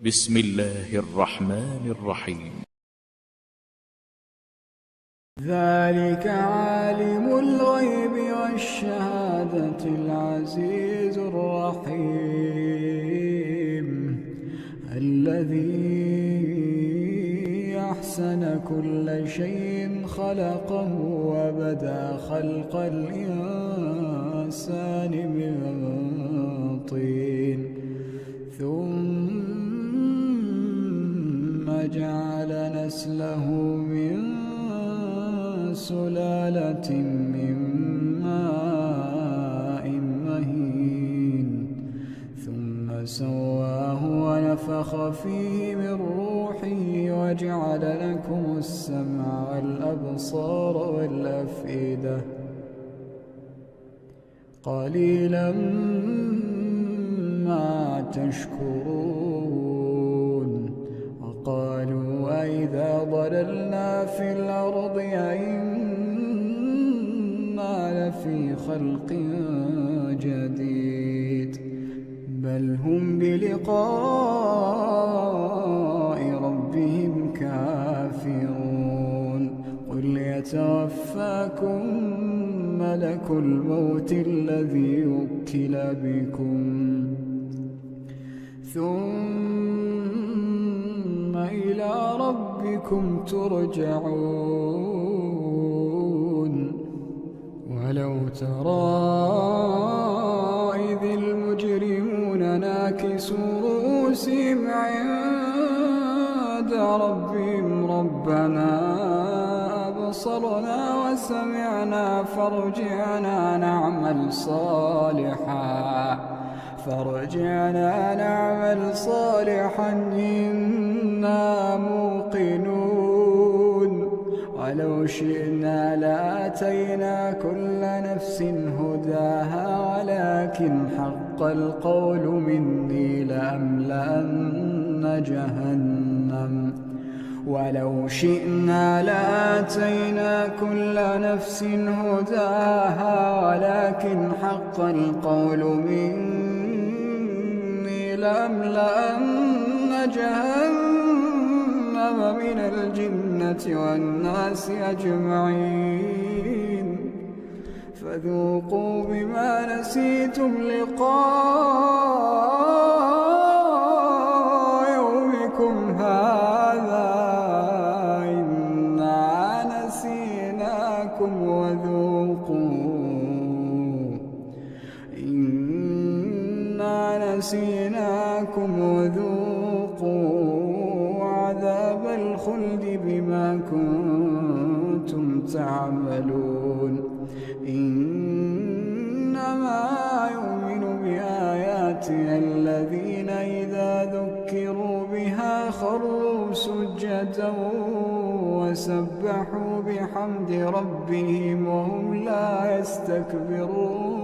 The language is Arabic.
بسم الله الرحمن الرحيم. ذلك عالم الغيب والشهادة العزيز الرحيم الذي أحسن كل شيء خلقه وبدأ خلق الإنسان من طين ثم جعل نسله من سلالة من ماء مهين ثم سواه ونفخ فيه من روحه وجعل لكم السمع والأبصار والأفئدة قليلا ما تشكرون. وقالوا أئذا ضللنا في الأرض أئنا لفي خلق جديد بل هم بلقاء ربهم كافرون. قل يتوفاكم ملك الموت الذي وكل بكم ثم إلى ربكم ترجعون. ولو ترى إذ المجرمون ناكسوا رؤوسهم عند ربهم ربنا أبصرنا وسمعنا فارجعنا نعمل صالحا إنا موقنون. ولو شئنا لآتينا كل نفس هداها ولكن حق القول مني لأملأن جهنم ولو شئنا لآتينا كل نفس هداها ولكن حق القول مني لأملأن جهنم من الجنة والناس أجمعين فذوقوا بما نسيتم لقاء يومكم هذا إنا نسيناكم وذوقوا عذاب الخلد بما كنتم تعملون. إنما يؤمن بآياتنا الذين إذا ذكروا بها خروا سجدا وسبحوا بحمد ربهم وهم لا يستكبرون.